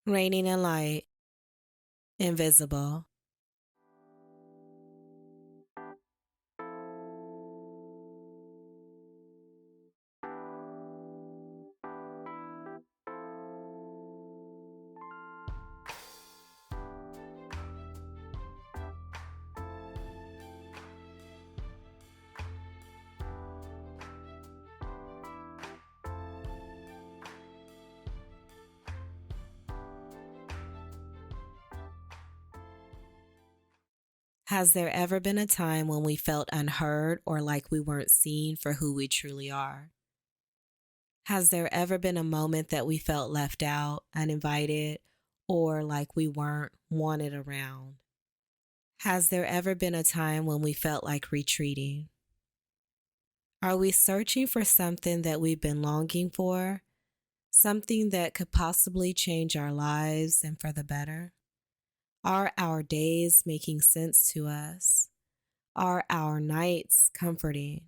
Raining in light, invisible. Has there ever been a time when we felt unheard or like we weren't seen for who we truly are? Has there ever been a moment that we felt left out, uninvited, or like we weren't wanted around? Has there ever been a time when we felt like retreating? Are we searching for something that we've been longing for? Something that could possibly change our lives and for the better? Are our days making sense to us? Are our nights comforting?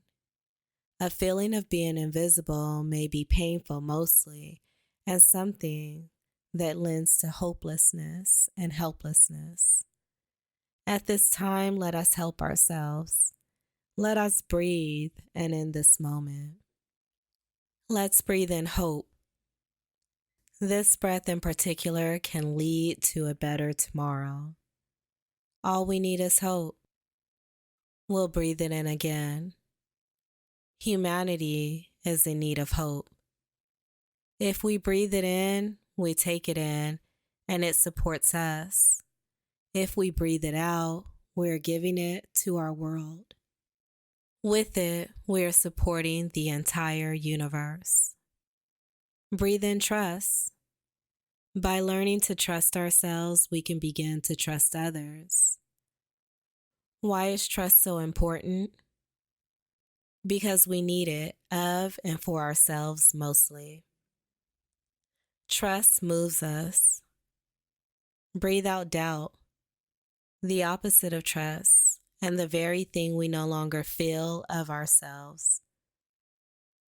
A feeling of being invisible may be painful mostly, and something that lends to hopelessness and helplessness. At this time, let us help ourselves. Let us breathe and in this moment. Let's breathe in hope. This breath in particular can lead to a better tomorrow. All we need is hope. We'll breathe it in again. Humanity is in need of hope. If we breathe it in, we take it in, and it supports us. If we breathe it out, we're giving it to our world. With it, we're supporting the entire universe. Breathe in trust. By learning to trust ourselves, we can begin to trust others. Why is trust so important? Because we need it of and for ourselves mostly. Trust moves us. Breathe out doubt, the opposite of trust, and the very thing we no longer feel of ourselves.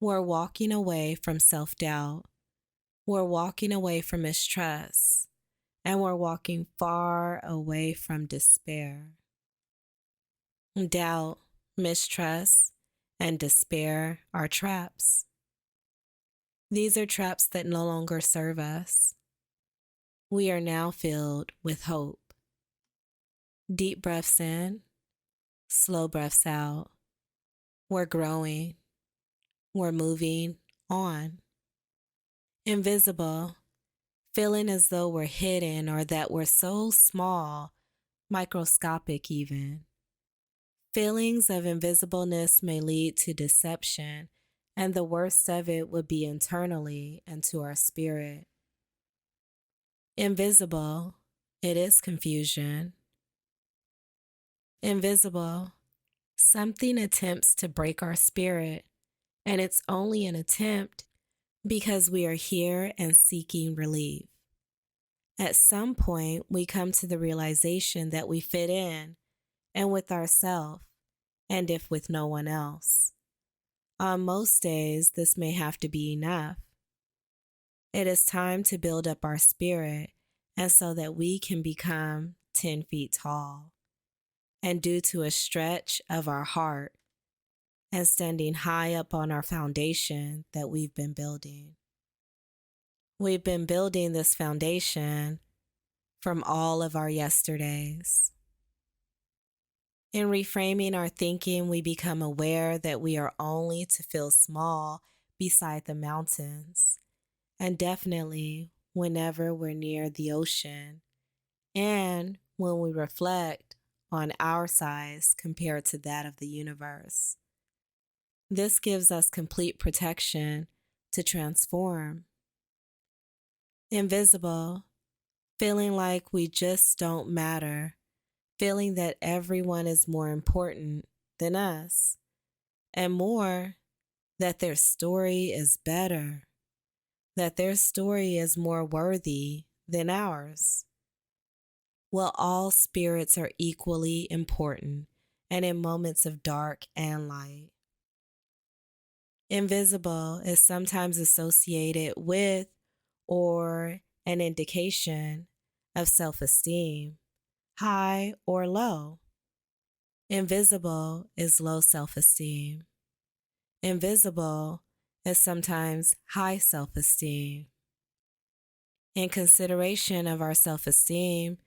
We're walking away from self doubt. We're walking away from mistrust. And we're walking far away from despair. Doubt, mistrust, and despair are traps. These are traps that no longer serve us. We are now filled with hope. Deep breaths in, slow breaths out. We're growing. We're moving on. Invisible, feeling as though we're hidden or that we're so small, microscopic even. Feelings of invisibleness may lead to deception, and the worst of it would be internally and to our spirit. Invisible, it is confusion. Invisible, something attempts to break our spirit, and it's only an attempt because we are here and seeking relief. At some point, we come to the realization that we fit in, and with ourselves, and if with no one else. On most days, this may have to be enough. It is time to build up our spirit, and so that we can become 10 feet tall. And due to a stretch of our heart, and standing high up on our foundation that we've been building. We've been building this foundation from all of our yesterdays. In reframing our thinking, we become aware that we are only to feel small beside the mountains, and definitely whenever we're near the ocean, and when we reflect on our size compared to that of the universe. This gives us complete protection to transform. Invisible, feeling like we just don't matter, feeling that everyone is more important than us, and more, that their story is better, that their story is more worthy than ours. Well, all spirits are equally important, and in moments of dark and light. Invisible is sometimes associated with or an indication of self esteem, high or low. Invisible is low self esteem. Invisible is sometimes high self esteem. In consideration of our self esteem,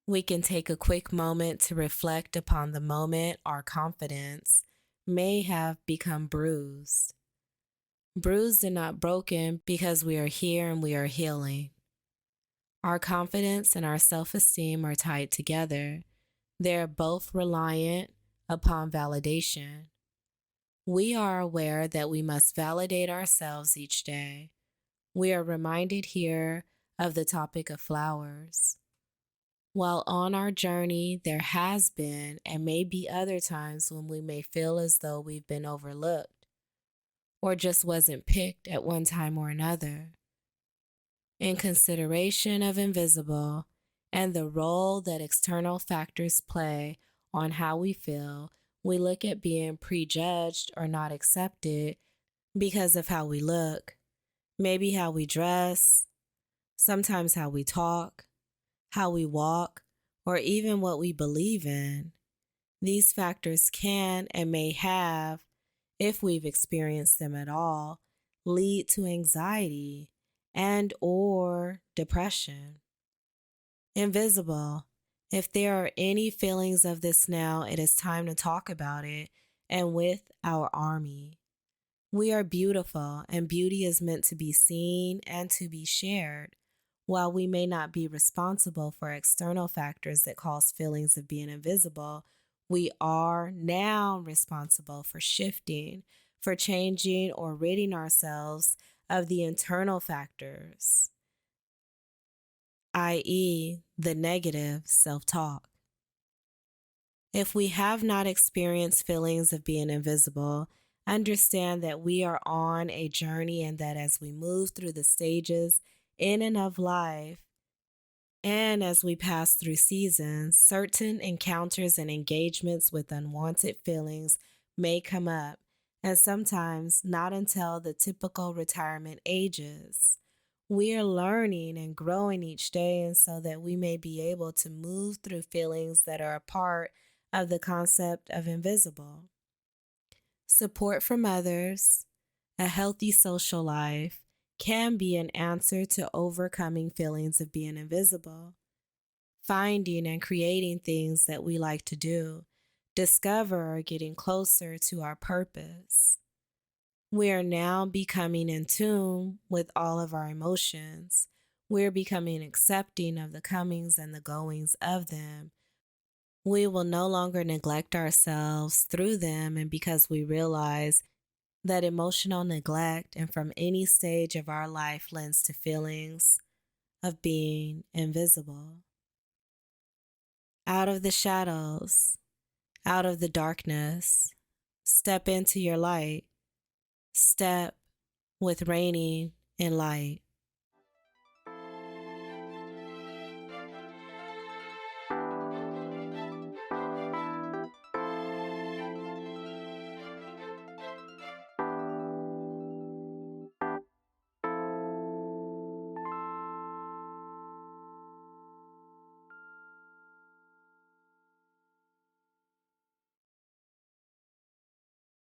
we can take a quick moment to reflect upon the moment our confidence may have become bruised. Bruised and not broken because we are here and we are healing. Our confidence and our self esteem are tied together. They're both reliant upon validation. We are aware that we must validate ourselves each day. We are reminded here of the topic of flowers. While on our journey, there has been and may be other times when we may feel as though we've been overlooked or just wasn't picked at one time or another. In consideration of invisible and the role that external factors play on how we feel, we look at being prejudged or not accepted because of how we look, maybe how we dress, sometimes how we talk, how we walk, or even what we believe in. These factors can and may have, if we've experienced them at all, lead to anxiety and or depression. Invisible. If there are any feelings of this now, it is time to talk about it and with our army. We are beautiful, and beauty is meant to be seen and to be shared. While we may not be responsible for external factors that cause feelings of being invisible, we are now responsible for shifting, for changing, or ridding ourselves of the internal factors, i.e., the negative self talk. If we have not experienced feelings of being invisible, understand that we are on a journey and that as we move through the stages in and of life, and as we pass through seasons, certain encounters and engagements with unwanted feelings may come up, and sometimes not until the typical retirement ages. We are learning and growing each day, and so that we may be able to move through feelings that are a part of the concept of invisible. Support from others, a healthy social life, can be an answer to overcoming feelings of being invisible. Finding and creating things that we like to do, discover or getting closer to our purpose. We are now becoming in tune with all of our emotions. We're becoming accepting of the comings and the goings of them. We will no longer neglect ourselves through them, and because we realize that emotional neglect and from any stage of our life lends to feelings of being invisible. Out of the shadows, out of the darkness, step into your light. Step with raining and light.